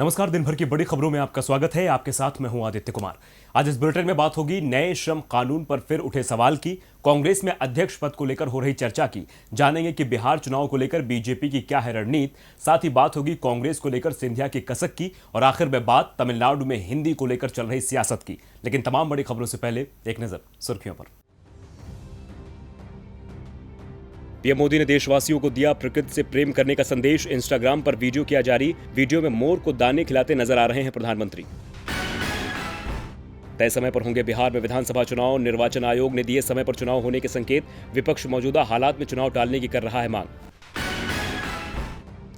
नमस्कार। दिन भर की बड़ी खबरों में आपका स्वागत है। आपके साथ मैं हूं आदित्य कुमार। आज इस बुलेटिन में बात होगी नए श्रम कानून पर फिर उठे सवाल की, कांग्रेस में अध्यक्ष पद को लेकर हो रही चर्चा की, जानेंगे कि बिहार चुनाव को लेकर बीजेपी की क्या है रणनीति, साथ ही बात होगी कांग्रेस को लेकर सिंधिया की कसक की, और आखिर में बात तमिलनाडु में हिंदी को लेकर चल रही सियासत की। लेकिन तमाम बड़ी खबरों से पहले एक नजर सुर्खियों पर। पीएम मोदी ने देशवासियों को दिया प्रकृति से प्रेम करने का संदेश, इंस्टाग्राम पर वीडियो किया जारी। वीडियो में मोर को दाने खिलाते नजर आ रहे हैं प्रधानमंत्री। तय समय पर होंगे बिहार में विधानसभा चुनाव, निर्वाचन आयोग ने दिए समय पर चुनाव होने के संकेत। विपक्ष मौजूदा हालात में चुनाव टालने की कर रहा है मांग।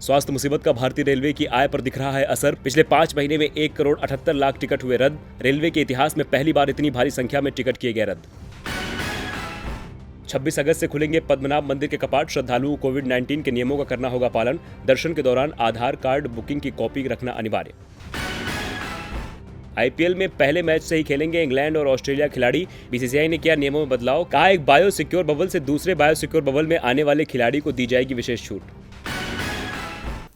स्वास्थ्य मुसीबत का भारतीय रेलवे की आय पर दिख रहा है असर। पिछले 5 महीने में 1 करोड़ 78 लाख टिकट हुए रद्द। रेलवे के इतिहास में पहली बार इतनी भारी संख्या में टिकट किए गए रद्द। 26 अगस्त से खुलेंगे पद्मनाभ मंदिर के कपाट। श्रद्धालुओं को कोविड-19 के नियमों का करना होगा पालन। दर्शन के दौरान आधार कार्ड बुकिंग की कॉपी रखना अनिवार्य। आईपीएल में पहले मैच से ही खेलेंगे इंग्लैंड और ऑस्ट्रेलिया खिलाड़ी। बीसीसीआई ने किया नियमों में बदलाव, कहा एक बायो सिक्योर बबल से दूसरे बायो सिक्योर बबल में आने वाले खिलाड़ी को दी जाएगी विशेष छूट।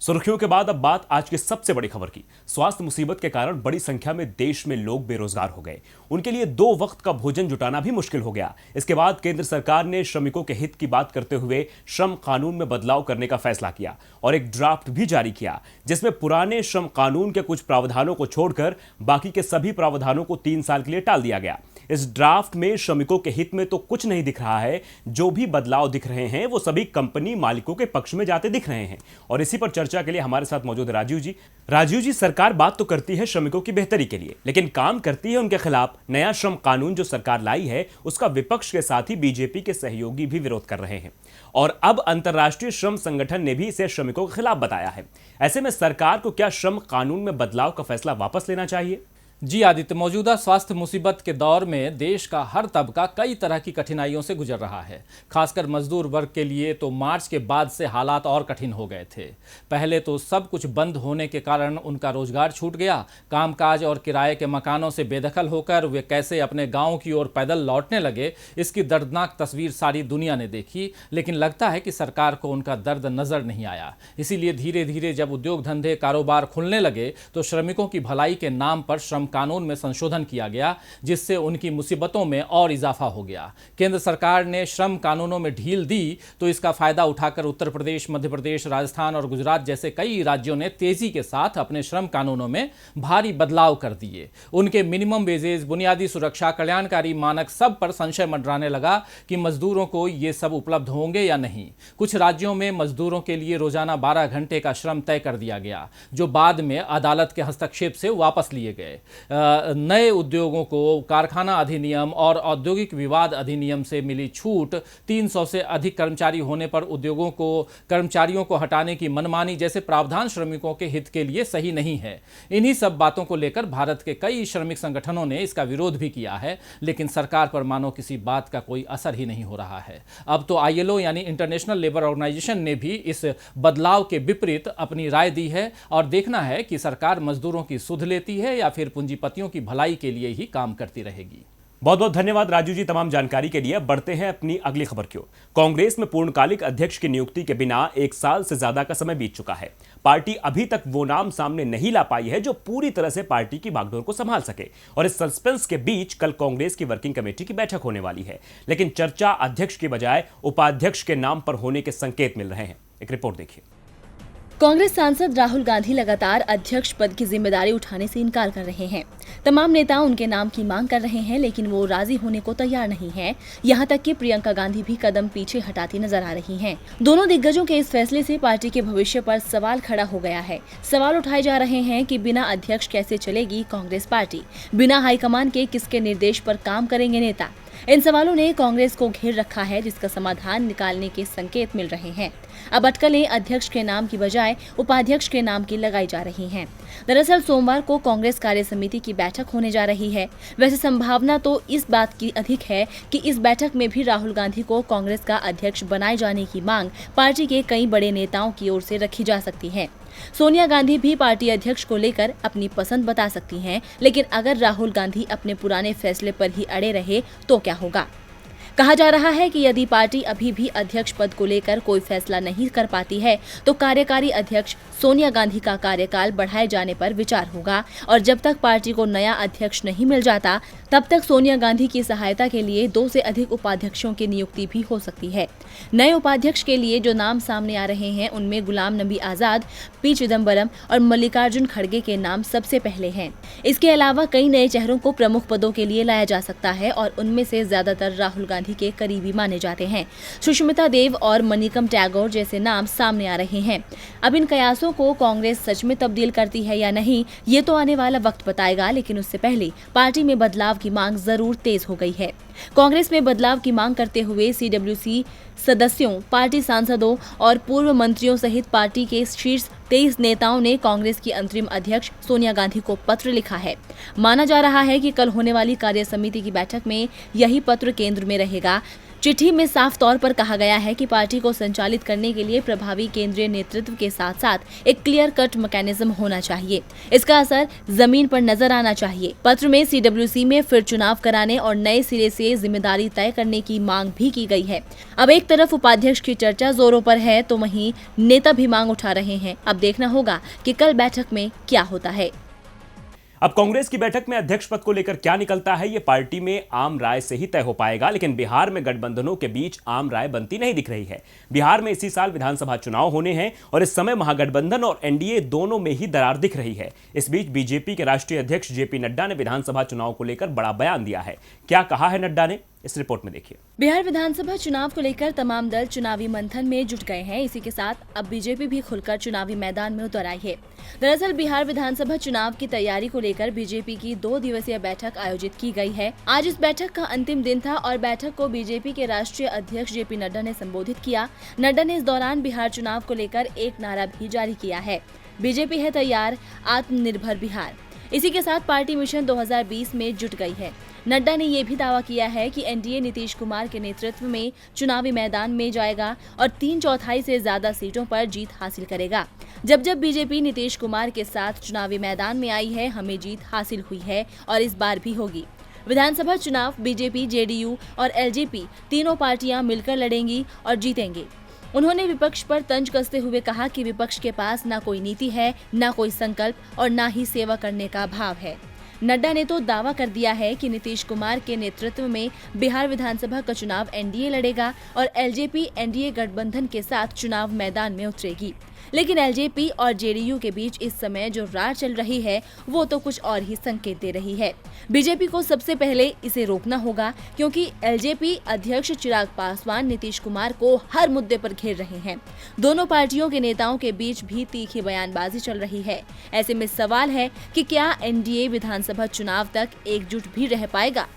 सुर्खियों के बाद अब बात आज की सबसे बड़ी खबर की। स्वास्थ्य मुसीबत के कारण बड़ी संख्या में देश में लोग बेरोजगार हो गए। उनके लिए 2 वक्त का भोजन जुटाना भी मुश्किल हो गया। इसके बाद केंद्र सरकार ने श्रमिकों के हित की बात करते हुए श्रम कानून में बदलाव करने का फैसला किया और एक ड्राफ्ट भी जारी किया, जिसमें पुराने श्रम कानून के कुछ प्रावधानों को छोड़कर बाकी के सभी प्रावधानों को 3 साल के लिए टाल दिया गया। इस ड्राफ्ट में श्रमिकों के हित में तो कुछ नहीं दिख रहा है। जो भी बदलाव दिख रहे हैं वो सभी कंपनी मालिकों के पक्ष में जाते दिख रहे हैं। और इसी पर चर्चा के लिए हमारे साथ मौजूद है राजीव जी। सरकार बात तो करती है श्रमिकों की बेहतरी के लिए, लेकिन काम करती है उनके खिलाफ। नया श्रम कानून जो सरकार लाई है उसका विपक्ष के साथ ही बीजेपी के सहयोगी भी विरोध कर रहे हैं, और अब अंतर्राष्ट्रीय श्रम संगठन ने भी इसे श्रमिकों के खिलाफ बताया है। ऐसे में सरकार को क्या श्रम कानून में बदलाव का फैसला वापस लेना चाहिए? जी आदित्य, मौजूदा स्वास्थ्य मुसीबत के दौर में देश का हर तबका कई तरह की कठिनाइयों से गुजर रहा है। खासकर मजदूर वर्ग के लिए तो मार्च के बाद से हालात और कठिन हो गए थे। पहले तो सब कुछ बंद होने के कारण उनका रोजगार छूट गया। कामकाज और किराए के मकानों से बेदखल होकर वे कैसे अपने गाँव की ओर पैदल लौटने लगे, इसकी दर्दनाक तस्वीर सारी दुनिया ने देखी। लेकिन लगता है कि सरकार को उनका दर्द नजर नहीं आया। इसीलिए धीरे धीरे जब उद्योग धंधे कारोबार खुलने लगे तो श्रमिकों की भलाई के नाम पर श्रम कानून में संशोधन किया गया, जिससे उनकी मुसीबतों में और इजाफा हो गया। केंद्र सरकार ने श्रम कानूनों में ढील दी तो इसका फायदा उठाकर उत्तर प्रदेश, मध्य प्रदेश, राजस्थान और गुजरात जैसे कई राज्यों ने तेजी के साथ अपने श्रम कानूनों में भारी बदलाव कर दिए। उनके मिनिमम वेजेस, बुनियादी सुरक्षा, कल्याणकारी मानक, सब पर संशय मंडराने लगा कि मजदूरों को ये सब उपलब्ध होंगे या नहीं। कुछ राज्यों में मजदूरों के लिए रोजाना 12 घंटे का श्रम तय कर दिया गया, जो बाद में अदालत के हस्तक्षेप से वापस लिए गए। नए उद्योगों को कारखाना अधिनियम और औद्योगिक विवाद अधिनियम से मिली छूट, 300 से अधिक कर्मचारी होने पर उद्योगों को कर्मचारियों को हटाने की मनमानी जैसे प्रावधान श्रमिकों के हित के लिए सही नहीं है। इन्हीं सब बातों को लेकर भारत के कई श्रमिक संगठनों ने इसका विरोध भी किया है, लेकिन सरकार पर मानो किसी बात का कोई असर ही नहीं हो रहा है। अब तो आईएलओ यानी इंटरनेशनल लेबर ऑर्गेनाइजेशन ने भी इस बदलाव के विपरीत अपनी राय दी है, और देखना है कि सरकार मजदूरों की सुध लेती है या फिर पूंजीपतियों की भलाई के लिए ही काम करती रहेगी। बहुत बहुत धन्यवाद राजू जी तमाम जानकारी के लिए। बढ़ते हैं अपनी अगली खबर की ओर। कांग्रेस में पूर्णकालिक अध्यक्ष की नियुक्ति के बिना 1 साल से ज्यादा का समय बीत चुका है। पार्टी अभी तक वो नाम सामने नहीं ला पाई है जो पूरी तरह से पार्टी की बागडोर को संभाल सके, और इस सस्पेंस के बीच कल कांग्रेस की वर्किंग कमेटी की बैठक होने वाली है। लेकिन चर्चा अध्यक्ष की बजाय उपाध्यक्ष के नाम पर होने के संकेत मिल रहे हैं। एक रिपोर्ट देखिए। कांग्रेस सांसद राहुल गांधी लगातार अध्यक्ष पद की जिम्मेदारी उठाने से इनकार कर रहे हैं। तमाम नेता उनके नाम की मांग कर रहे हैं, लेकिन वो राजी होने को तैयार नहीं है। यहाँ तक कि प्रियंका गांधी भी कदम पीछे हटाती नजर आ रही हैं। दोनों दिग्गजों के इस फैसले से पार्टी के भविष्य पर सवाल खड़ा हो गया है। सवाल उठाए जा रहे हैं कि बिना अध्यक्ष कैसे चलेगी कांग्रेस पार्टी, बिना हाईकमान के किसके निर्देश पर काम करेंगे नेता। इन सवालों ने कांग्रेस को घेर रखा है, जिसका समाधान निकालने के संकेत मिल रहे हैं। अब अटकलें अध्यक्ष के नाम की बजाय उपाध्यक्ष के नाम की लगाई जा रही हैं। दरअसल सोमवार को कांग्रेस कार्य समिति की बैठक होने जा रही है। वैसे संभावना तो इस बात की अधिक है कि इस बैठक में भी राहुल गांधी को कांग्रेस का अध्यक्ष बनाए जाने की मांग पार्टी के कई बड़े नेताओं की ओर से रखी जा सकती है। सोनिया गांधी भी पार्टी अध्यक्ष को लेकर अपनी पसंद बता सकती हैं, लेकिन अगर राहुल गांधी अपने पुराने फैसले पर ही अड़े रहे तो क्या होगा? कहा जा रहा है कि यदि पार्टी अभी भी अध्यक्ष पद को लेकर कोई फैसला नहीं कर पाती है तो कार्यकारी अध्यक्ष सोनिया गांधी का कार्यकाल बढ़ाए जाने पर विचार होगा और जब तक पार्टी को नया अध्यक्ष नहीं मिल जाता तब तक सोनिया गांधी की सहायता के लिए 2 से अधिक उपाध्यक्षों की नियुक्ति भी हो सकती है। नए उपाध्यक्ष के लिए जो नाम सामने आ रहे हैं उनमें गुलाम नबी आजाद, पी चिदम्बरम और मल्लिकार्जुन खड़गे के नाम सबसे पहले हैं। इसके अलावा कई नए चेहरों को प्रमुख पदों के लिए लाया जा सकता है और उनमें से ज्यादातर राहुल गांधी के करीबी माने जाते हैं। सुष्मिता देव और मनिकम टैगोर जैसे नाम सामने आ रहे हैं। अब इन कयासों को कांग्रेस सच में तब्दील करती है या नहीं, ये तो आने वाला वक्त बताएगा, लेकिन उससे पहले पार्टी में बदलाव की मांग जरूर तेज हो गई है। कांग्रेस में बदलाव की मांग करते हुए सीडब्ल्यूसी सदस्यों, पार्टी सांसदों और पूर्व मंत्रियों सहित पार्टी के शीर्ष 23 नेताओं ने कांग्रेस की अंतरिम अध्यक्ष सोनिया गांधी को पत्र लिखा है। माना जा रहा है कि कल होने वाली कार्य समिति की बैठक में यही पत्र केंद्र में रहेगा। चिट्ठी में साफ तौर पर कहा गया है कि पार्टी को संचालित करने के लिए प्रभावी केंद्रीय नेतृत्व के साथ साथ एक क्लियर कट मैकेनिज्म होना चाहिए। इसका असर जमीन पर नजर आना चाहिए। पत्र में सीडब्ल्यूसी में फिर चुनाव कराने और नए सिरे से जिम्मेदारी तय करने की मांग भी की गई है। अब एक तरफ उपाध्यक्ष की चर्चा जोरों पर है तो वहीं नेता भी मांग उठा रहे हैं। अब देखना होगा कि कल बैठक में क्या होता है। अब कांग्रेस की बैठक में अध्यक्ष पद को लेकर क्या निकलता है ये पार्टी में आम राय से ही तय हो पाएगा, लेकिन बिहार में गठबंधनों के बीच आम राय बनती नहीं दिख रही है। बिहार में इसी साल विधानसभा चुनाव होने हैं और इस समय महागठबंधन और एनडीए दोनों में ही दरार दिख रही है। इस बीच बीजेपी के राष्ट्रीय अध्यक्ष जेपी नड्डा ने विधानसभा चुनाव को लेकर बड़ा बयान दिया है। क्या कहा है नड्डा ने, इस रिपोर्ट में देखिए। बिहार विधानसभा चुनाव को लेकर तमाम दल चुनावी मंथन में जुट गए हैं। इसी के साथ अब बीजेपी भी खुलकर चुनावी मैदान में उतर आई है। दरअसल बिहार विधानसभा चुनाव की तैयारी को लेकर बीजेपी की 2 दिवसीय बैठक आयोजित की गई है। आज इस बैठक का अंतिम दिन था और बैठक को बीजेपी के राष्ट्रीय अध्यक्ष जेपी नड्डा ने संबोधित किया। नड्डा ने इस दौरान बिहार चुनाव को लेकर एक नारा भी जारी किया है, बीजेपी है तैयार, आत्मनिर्भर बिहार। इसी के साथ पार्टी मिशन 2020 में जुट गई है। नड्डा ने यह भी दावा किया है कि एनडीए नीतीश कुमार के नेतृत्व में चुनावी मैदान में जाएगा और 3/4 से ज्यादा सीटों पर जीत हासिल करेगा। जब बीजेपी नीतीश कुमार के साथ चुनावी मैदान में आई है, हमें जीत हासिल हुई है और इस बार भी होगी। विधानसभा चुनाव बीजेपी, जेडीयू और एलजेपी तीनों पार्टियां मिलकर लड़ेंगी और जीतेंगे। उन्होंने विपक्ष पर तंज कसते हुए कहा कि विपक्ष के पास न कोई नीति है, न कोई संकल्प और न ही सेवा करने का भाव है। नड्डा ने तो दावा कर दिया है कि नीतीश कुमार के नेतृत्व में बिहार विधानसभा का चुनाव एनडीए लड़ेगा और एलजेपी एनडीए गठबंधन के साथ चुनाव मैदान में उतरेगी। लेकिन एलजेपी और जेडीयू के बीच इस समय जो रार चल रही है वो तो कुछ और ही संकेत दे रही है। बीजेपी को सबसे पहले इसे रोकना होगा क्योंकि एलजेपी अध्यक्ष चिराग पासवान नीतीश कुमार को हर मुद्दे पर घेर रहे हैं। दोनों पार्टियों के नेताओं के बीच भी तीखी बयानबाजी चल रही है। ऐसे में सवाल है कि क्या एनडीए विधानसभा चुनाव तक एकजुट भी रह पाएगा।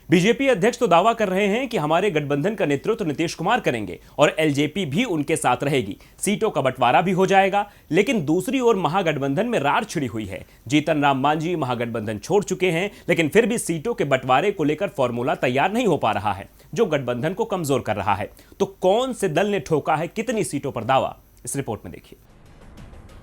बीजेपी अध्यक्ष तो दावा कर रहे हैं कि हमारे गठबंधन का नेतृत्व नीतीश कुमार करेंगे और एलजेपी भी उनके साथ रहेगी, सीटों का बंटवारा भी हो जाएगा। लेकिन दूसरी ओर महागठबंधन में रार छिड़ी हुई है। जीतन राम मांझी महागठबंधन छोड़ चुके हैं, लेकिन फिर भी सीटों के बंटवारे को लेकर फॉर्मूला तैयार नहीं हो पा रहा है, जो गठबंधन को कमजोर कर रहा है। तो कौन से दल ने ठोका है कितनी सीटों पर दावा, इस रिपोर्ट में देखिए।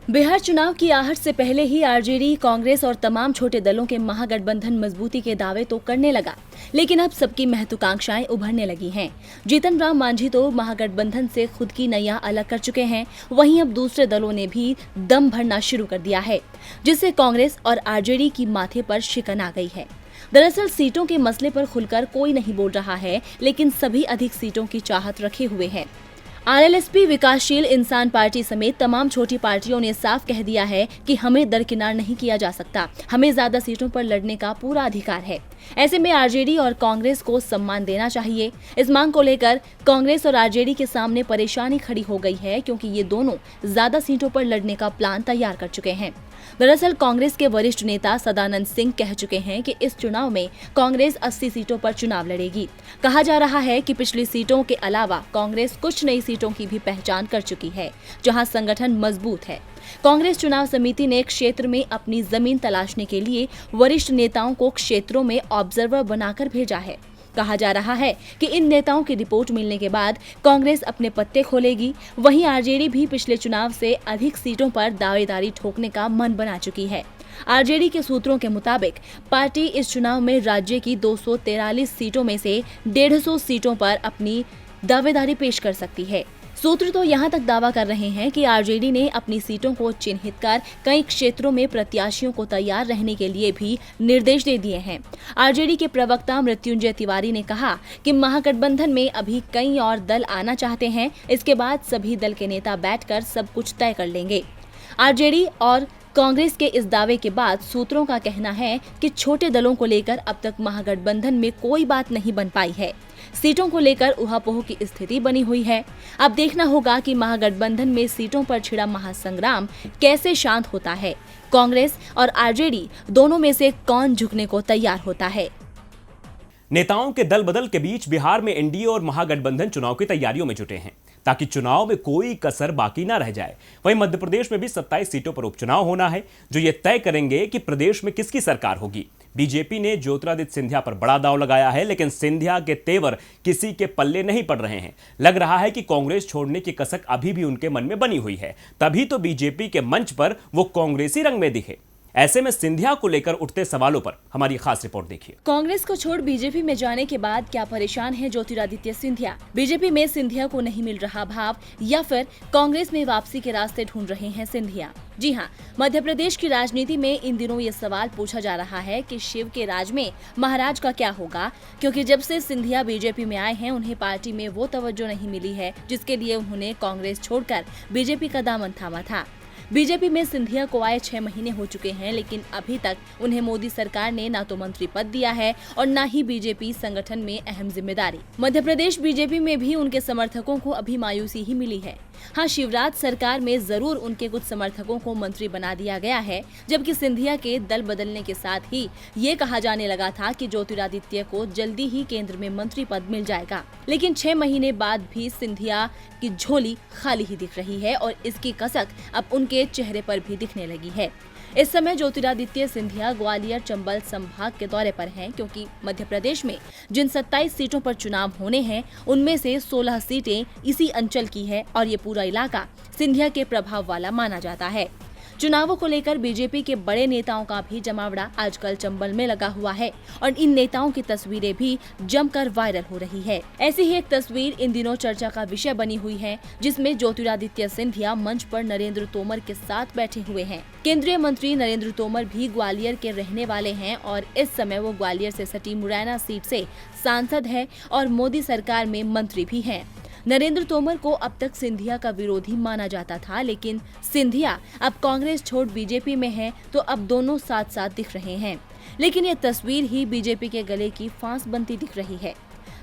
बिहार चुनाव की आहट से पहले ही आरजेडी, कांग्रेस और तमाम छोटे दलों के महागठबंधन मजबूती के दावे तो करने लगा, लेकिन अब सबकी महत्वाकांक्षाएं उभरने लगी हैं। जीतन राम मांझी तो महागठबंधन से खुद की नैया अलग कर चुके हैं, वहीं अब दूसरे दलों ने भी दम भरना शुरू कर दिया है, जिससे कांग्रेस और आरजेडी की माथे पर शिकन आ गई है। दरअसल सीटों के मसले पर खुलकर कोई नहीं बोल रहा है, लेकिन सभी अधिक सीटों की चाहत रखे हुए हैं। आरएलएसपी, विकासशील इंसान पार्टी समेत तमाम छोटी पार्टियों ने साफ कह दिया है कि हमें दरकिनार नहीं किया जा सकता, हमें ज्यादा सीटों पर लड़ने का पूरा अधिकार है। ऐसे में आरजेडी और कांग्रेस को सम्मान देना चाहिए। इस मांग को लेकर कांग्रेस और आरजेडी के सामने परेशानी खड़ी हो गई है, क्योंकि ये दोनों ज्यादा सीटों पर लड़ने का प्लान तैयार कर चुके हैं। दरअसल कांग्रेस के वरिष्ठ नेता सदानंद सिंह कह चुके हैं कि इस चुनाव में कांग्रेस 80 सीटों पर चुनाव लड़ेगी। कहा जा रहा है कि पिछली सीटों के अलावा कांग्रेस कुछ नई सीटों की भी पहचान कर चुकी है, जहां संगठन मजबूत है। कांग्रेस चुनाव समिति ने क्षेत्र में अपनी जमीन तलाशने के लिए वरिष्ठ नेताओं को क्षेत्रों में ऑब्जर्वर बनाकर भेजा है। कहा जा रहा है कि इन नेताओं की रिपोर्ट मिलने के बाद कांग्रेस अपने पत्ते खोलेगी। वहीं आरजेडी भी पिछले चुनाव से अधिक सीटों पर दावेदारी ठोकने का मन बना चुकी है। आरजेडी के सूत्रों के मुताबिक पार्टी इस चुनाव में राज्य की 243 सीटों में से 150 सीटों पर अपनी दावेदारी पेश कर सकती है। सूत्र तो यहां तक दावा कर रहे हैं कि आरजेडी ने अपनी सीटों को चिन्हित कर कई क्षेत्रों में प्रत्याशियों को तैयार रहने के लिए भी निर्देश दे दिए हैं। आरजेडी के प्रवक्ता मृत्युंजय तिवारी ने कहा कि महागठबंधन में अभी कई और दल आना चाहते हैं, इसके बाद सभी दल के नेता बैठकर सब कुछ तय कर लेंगे। आरजेडी और कांग्रेस के इस दावे के बाद सूत्रों का कहना है कि छोटे दलों को लेकर अब तक महागठबंधन में कोई बात नहीं बन पाई है। सीटों को लेकर उहापोह की स्थिति बनी हुई है। अब देखना होगा कि महागठबंधन में सीटों पर छिड़ा महासंग्राम कैसे शांत होता है। कांग्रेस और आरजेडी दोनों में से कौन झुकने को तैयार होता है। नेताओं के दल बदल के बीच बिहार में एनडीए और महागठबंधन चुनाव की तैयारियों में जुटे हैं ताकि चुनाव में कोई कसर बाकी ना रह जाए। वहीं मध्य प्रदेश में भी 27 सीटों पर उपचुनाव होना है जो ये तय करेंगे कि प्रदेश में किसकी सरकार होगी। बीजेपी ने ज्योतिरादित्य सिंधिया पर बड़ा दांव लगाया है, लेकिन सिंधिया के तेवर किसी के पल्ले नहीं पड़ रहे हैं। लग रहा है कि कांग्रेस छोड़ने की कसक अभी भी उनके मन में बनी हुई है, तभी तो बीजेपी के मंच पर वो कांग्रेसी रंग में दिखे। ऐसे में सिंधिया को लेकर उठते सवालों पर हमारी खास रिपोर्ट देखिए। कांग्रेस को छोड़ बीजेपी में जाने के बाद क्या परेशान है ज्योतिरादित्य सिंधिया? बीजेपी में सिंधिया को नहीं मिल रहा भाव या फिर कांग्रेस में वापसी के रास्ते ढूंढ रहे हैं सिंधिया? जी हाँ, मध्य प्रदेश की राजनीति में इन दिनों ये सवाल पूछा जा रहा है कि शिव के राज में महाराज का क्या होगा, क्योंकि जब से सिंधिया बीजेपी में आए हैं उन्हें पार्टी में वो तवज्जो नहीं मिली है जिसके लिए उन्होंने कांग्रेस छोड़कर बीजेपी का दामन थामा था। बीजेपी में सिंधिया को आए 6 महीने हो चुके हैं, लेकिन अभी तक उन्हें मोदी सरकार ने ना तो मंत्री पद दिया है और ना ही बीजेपी संगठन में अहम जिम्मेदारी। मध्य प्रदेश बीजेपी में भी उनके समर्थकों को अभी मायूसी ही मिली है। हाँ, शिवराज सरकार में जरूर उनके कुछ समर्थकों को मंत्री बना दिया गया है, जबकि सिंधिया के दल बदलने के साथ ही ये कहा जाने लगा था कि ज्योतिरादित्य को जल्दी ही केंद्र में मंत्री पद मिल जाएगा। लेकिन 6 महीने बाद भी सिंधिया की झोली खाली ही दिख रही है और इसकी कसक अब उनके चेहरे पर भी दिखने लगी है। इस समय ज्योतिरादित्य सिंधिया ग्वालियर चंबल संभाग के दौरे पर हैं, क्योंकि मध्य प्रदेश में जिन 27 सीटों पर चुनाव होने हैं उनमें से 16 सीटें इसी अंचल की है और ये पूरा इलाका सिंधिया के प्रभाव वाला माना जाता है। चुनावों को लेकर बीजेपी के बड़े नेताओं का भी जमावड़ा आजकल चंबल में लगा हुआ है और इन नेताओं की तस्वीरें भी जमकर वायरल हो रही है। ऐसी ही एक तस्वीर इन दिनों चर्चा का विषय बनी हुई है, जिसमें ज्योतिरादित्य सिंधिया मंच पर नरेंद्र तोमर के साथ बैठे हुए हैं। केंद्रीय मंत्री नरेंद्र तोमर भी ग्वालियर के रहने वाले हैं और इस समय वो ग्वालियर से सटी मुरैना सीट से सांसद है और मोदी सरकार में मंत्री भी हैं। नरेंद्र तोमर को अब तक सिंधिया का विरोधी माना जाता था, लेकिन सिंधिया अब कांग्रेस छोड़ बीजेपी में है तो अब दोनों साथ साथ दिख रहे हैं। लेकिन ये तस्वीर ही बीजेपी के गले की फांस बनती दिख रही है।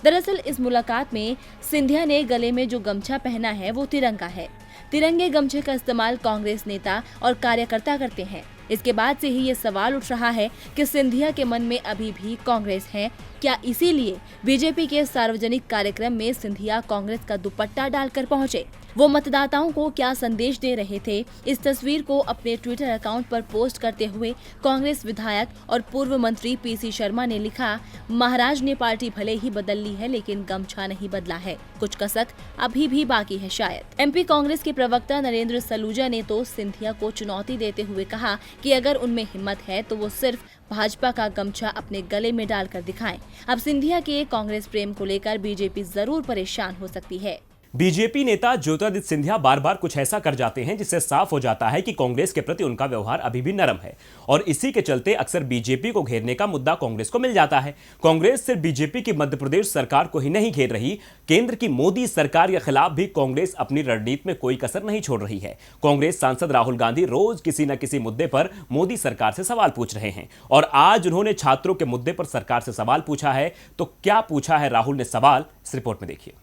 दरअसल इस मुलाकात में सिंधिया ने गले में जो गमछा पहना है वो तिरंगा है। तिरंगे गमछे का इस्तेमाल कांग्रेस नेता और कार्यकर्ता करते हैं। इसके बाद से ही ये सवाल उठ रहा है कि सिंधिया के मन में अभी भी कांग्रेस है क्या? इसीलिए बीजेपी के सार्वजनिक कार्यक्रम में सिंधिया कांग्रेस का दुपट्टा डालकर पहुंचे। वो मतदाताओं को क्या संदेश दे रहे थे, इस तस्वीर को अपने ट्विटर अकाउंट पर पोस्ट करते हुए कांग्रेस विधायक और पूर्व मंत्री पीसी शर्मा ने लिखा, महाराज ने पार्टी भले ही बदल ली है लेकिन गमछा नहीं बदला है, कुछ कसक अभी भी बाकी है शायद। एमपी कांग्रेस के प्रवक्ता नरेंद्र सलूजा ने तो सिंधिया को चुनौती देते हुए कहा कि अगर उनमें हिम्मत है तो वो सिर्फ भाजपा का गमछा अपने गले में डालकर दिखाएं। अब सिंधिया के कांग्रेस प्रेम को लेकर बीजेपी जरूर परेशान हो सकती है। बीजेपी नेता ज्योतिरादित्य सिंधिया बार बार कुछ ऐसा कर जाते हैं जिससे साफ हो जाता है कि कांग्रेस के प्रति उनका व्यवहार अभी भी नरम है और इसी के चलते अक्सर बीजेपी को घेरने का मुद्दा कांग्रेस को मिल जाता है। कांग्रेस सिर्फ बीजेपी की मध्य प्रदेश सरकार को ही नहीं घेर रही, केंद्र की मोदी सरकार के खिलाफ भी कांग्रेस अपनी रणनीति में कोई कसर नहीं छोड़ रही है। कांग्रेस सांसद राहुल गांधी रोज किसी न किसी मुद्दे पर मोदी सरकार से सवाल पूछ रहे हैं और आज उन्होंने छात्रों के मुद्दे पर सरकार से सवाल पूछा है। तो क्या पूछा है राहुल ने सवाल, इस रिपोर्ट में देखिए।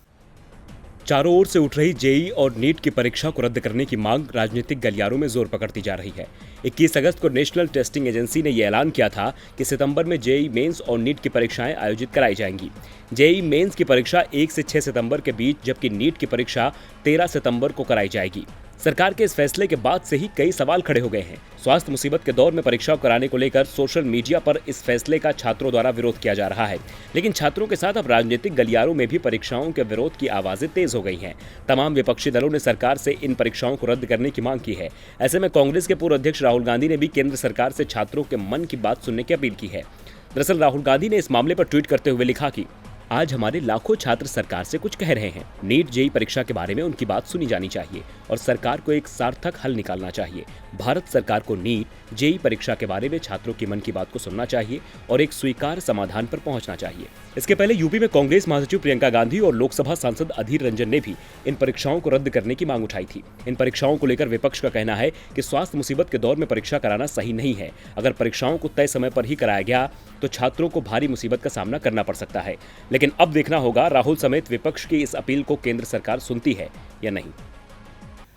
चारों ओर से उठ रही जेईई और नीट की परीक्षा को रद्द करने की मांग राजनीतिक गलियारों में जोर पकड़ती जा रही है। 21 अगस्त को नेशनल टेस्टिंग एजेंसी ने यह ऐलान किया था कि सितंबर में जेईई मेंस और नीट की परीक्षाएं आयोजित कराई जाएंगी। जेईई मेंस की परीक्षा 1 से 6 सितंबर के बीच, जबकि नीट की परीक्षा 13 सितंबर को कराई जाएगी। सरकार के इस फैसले के बाद से ही कई सवाल खड़े हो गए हैं। स्वास्थ्य मुसीबत के दौर में परीक्षाओं कराने को लेकर सोशल मीडिया पर इस फैसले का छात्रों द्वारा विरोध किया जा रहा है, लेकिन छात्रों के साथ अब राजनीतिक गलियारों में भी परीक्षाओं के विरोध की आवाजें तेज हो गई हैं। तमाम विपक्षी दलों ने सरकार से इन परीक्षाओं को रद्द करने की मांग की है। ऐसे में कांग्रेस के पूर्व अध्यक्ष राहुल गांधी ने भी केंद्र सरकार से छात्रों के मन की बात सुनने की अपील की है। दरअसल राहुल गांधी ने इस मामले पर ट्वीट करते हुए लिखा कि आज हमारे लाखों छात्र सरकार से कुछ कह रहे हैं। नीट जेईई परीक्षा के बारे में उनकी बात सुनी जानी चाहिए और सरकार को एक सार्थक हल निकालना चाहिए। भारत सरकार को नीट जेईई परीक्षा के बारे में छात्रों की मन की बात को सुनना चाहिए और एक स्वीकार्य समाधान पर पहुंचना चाहिए। इसके पहले यूपी में कांग्रेस महासचिव प्रियंका गांधी और लोकसभा सांसद अधीर रंजन ने भी इन परीक्षाओं को रद्द करने की मांग उठाई थी। इन परीक्षाओं को लेकर विपक्ष का कहना है कि स्वास्थ्य मुसीबत के दौर में परीक्षा कराना सही नहीं है। अगर परीक्षाओं को तय समय पर ही कराया गया तो छात्रों को भारी मुसीबत का सामना करना पड़ सकता है। लेकिन अब देखना होगा राहुल समेत विपक्ष की इस अपील को केंद्र सरकार सुनती है या नहीं।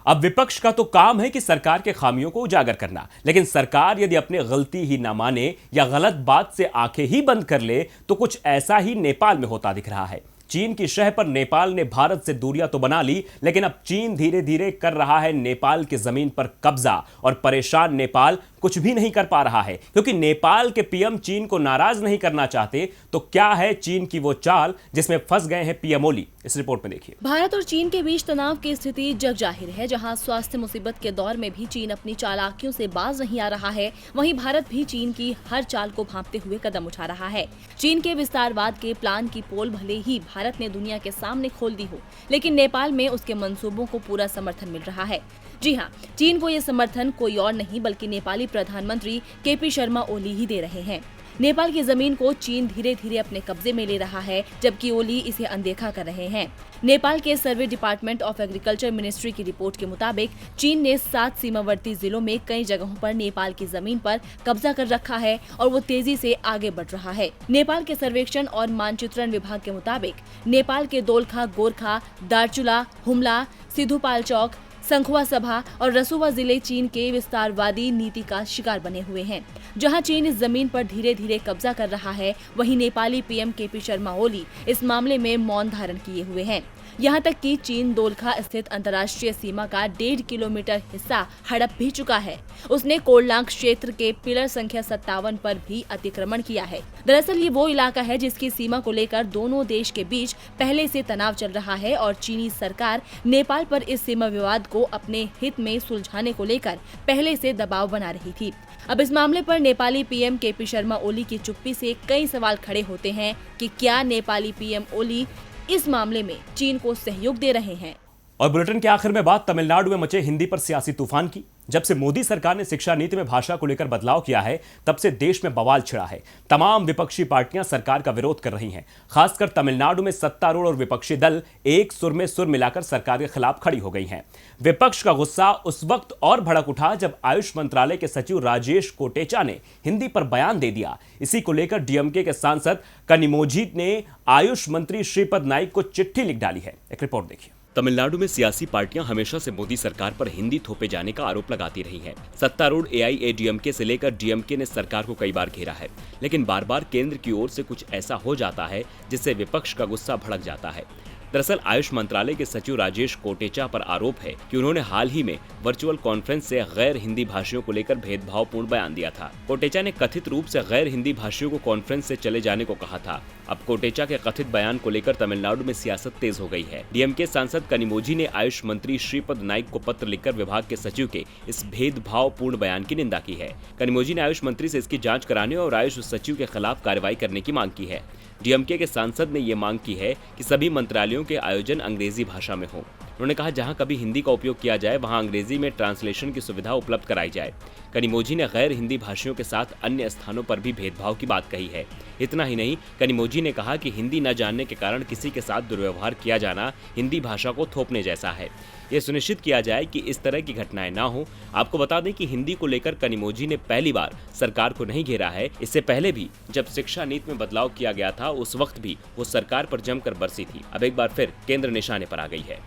अब विपक्ष का तो काम है कि सरकार के खामियों को उजागर करना, लेकिन सरकार यदि अपनी गलती ही ना माने या गलत बात से आंखें ही बंद कर ले तो कुछ ऐसा ही नेपाल में होता दिख रहा है। चीन की शह पर नेपाल ने भारत से दूरियां तो बना ली, लेकिन अब चीन धीरे धीरे कर रहा है नेपाल की जमीन पर कब्जा और परेशान नेपाल कुछ भी नहीं कर पा रहा है, क्योंकि नेपाल के पीएम चीन को नाराज नहीं करना चाहते। तो क्या है चीन की वो चाल जिसमें फंस गए हैं पीएम ओली? इस रिपोर्ट में देखिए। भारत और चीन के बीच तनाव की स्थिति जग जाहिर है। जहां स्वास्थ्य मुसीबत के दौर में भी चीन अपनी चालाकियों से बाज नहीं आ रहा है, वहीं भारत भी चीन की हर चाल को भांपते हुए कदम उठा रहा है। चीन के विस्तारवाद के प्लान की पोल भले ही भारत ने दुनिया के सामने खोल दी हो, लेकिन नेपाल में उसके मंसूबों को पूरा समर्थन मिल रहा है। जी हाँ, चीन को ये समर्थन कोई और नहीं बल्कि नेपाली प्रधानमंत्री केपी शर्मा ओली ही दे रहे हैं। नेपाल की जमीन को चीन धीरे धीरे अपने कब्जे में ले रहा है, जबकि ओली इसे अनदेखा कर रहे हैं। नेपाल के सर्वे डिपार्टमेंट ऑफ एग्रीकल्चर मिनिस्ट्री की रिपोर्ट के मुताबिक चीन ने 7 सीमावर्ती जिलों में कई जगहों पर नेपाल की जमीन पर कब्जा कर रखा है और वो तेजी से आगे बढ़ रहा है। नेपाल के सर्वेक्षण और मानचित्रण विभाग के मुताबिक नेपाल के दोलखा, गोरखा, दार्चुला, हुमला, सिधुपाल्चोक, संखुआ सभा और रसुवा जिले चीन के विस्तारवादी नीति का शिकार बने हुए हैं। जहां चीन इस जमीन पर धीरे धीरे कब्जा कर रहा है, वहीं नेपाली पीएम केपी शर्मा ओली इस मामले में मौन धारण किए हुए हैं। यहाँ तक कि चीन दोलखा स्थित अंतर्राष्ट्रीय सीमा का 1.5 किलोमीटर हिस्सा हड़प भी चुका है। उसने कोरलांग क्षेत्र के पिलर संख्या 57 पर भी अतिक्रमण किया है। दरअसल ये वो इलाका है जिसकी सीमा को लेकर दोनों देश के बीच पहले से तनाव चल रहा है और चीनी सरकार नेपाल पर इस सीमा विवाद को अपने हित में सुलझाने को लेकर पहले से दबाव बना रही थी। अब इस मामले पर नेपाली पीएम केपी शर्मा ओली की चुप्पी से कई सवाल खड़े होते हैं कि क्या नेपाली पीएम ओली इस मामले में चीन को सहयोग दे रहे हैं। और बुलेटिन के आखिर में बात तमिलनाडु में मचे हिंदी पर सियासी तूफान की। जब से मोदी सरकार ने शिक्षा नीति में भाषा को लेकर बदलाव किया है, तब से देश में बवाल छिड़ा है। तमाम विपक्षी पार्टियां सरकार का विरोध कर रही हैं। खासकर तमिलनाडु में सत्तारूढ़ और विपक्षी दल एक सुर में सुर मिलाकर सरकार के खिलाफ खड़ी हो गई हैं। विपक्ष का गुस्सा उस वक्त और भड़क उठा जब आयुष मंत्रालय के सचिव राजेश कोटेचा ने हिंदी पर बयान दे दिया। इसी को लेकर डीएमके के सांसद कनिमोझी ने आयुष मंत्री श्रीपद नाइक को चिट्ठी लिख डाली है। एक रिपोर्ट देखिए। तमिलनाडु में सियासी पार्टियां हमेशा से मोदी सरकार पर हिंदी थोपे जाने का आरोप लगाती रही हैं। सत्तारूढ़ एआईएडीएमके से लेकर डीएमके ने सरकार को कई बार घेरा है, लेकिन बार बार केंद्र की ओर से कुछ ऐसा हो जाता है जिससे विपक्ष का गुस्सा भड़क जाता है। दरअसल आयुष मंत्रालय के सचिव राजेश कोटेचा पर आरोप है कि उन्होंने हाल ही में वर्चुअल कॉन्फ्रेंस से गैर हिंदी भाषियों को लेकर भेदभावपूर्ण बयान दिया था। कोटेचा ने कथित रूप से गैर हिंदी भाषियों को कॉन्फ्रेंस से चले जाने को कहा था। अब कोटेचा के कथित बयान को लेकर तमिलनाडु में सियासत तेज हो गई है। डीएमके सांसद कनिमोझी ने आयुष मंत्री श्रीपद नाइक को पत्र लिखकर विभाग के सचिव के इस भेदभावपूर्ण बयान की निंदा की है। कनिमोझी ने आयुष मंत्री से इसकी जांच कराने और आयुष सचिव के खिलाफ कार्रवाई करने की मांग की है। डीएमके के सांसद ने ये मांग की है कि सभी मंत्रालयों के आयोजन अंग्रेजी भाषा में हो। उन्होंने कहा जहां कभी हिंदी का उपयोग किया जाए वहां अंग्रेजी में ट्रांसलेशन की सुविधा उपलब्ध कराई जाए। कनिमोझी ने गैर हिंदी भाषियों के साथ अन्य स्थानों पर भी भेदभाव की बात कही है। इतना ही नहीं, कनिमोझी ने कहा कि हिंदी न जानने के कारण किसी के साथ दुर्व्यवहार किया जाना हिंदी भाषा को थोपने जैसा है। ये सुनिश्चित किया जाए कि इस तरह की घटनाएं ना हो। आपको बता दें कि हिंदी को लेकर कनिमोझी ने पहली बार सरकार को नहीं घेरा है। इससे पहले भी जब शिक्षा नीति में बदलाव किया गया था, उस वक्त भी वो सरकार पर जमकर बरसी थी। अब एक बार फिर केंद्र निशाने पर आ गई है।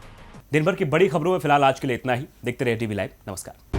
दिन भर की बड़ी खबरों में फिलहाल आज के लिए इतना ही। देखते रहिए टीवी लाइव। नमस्कार।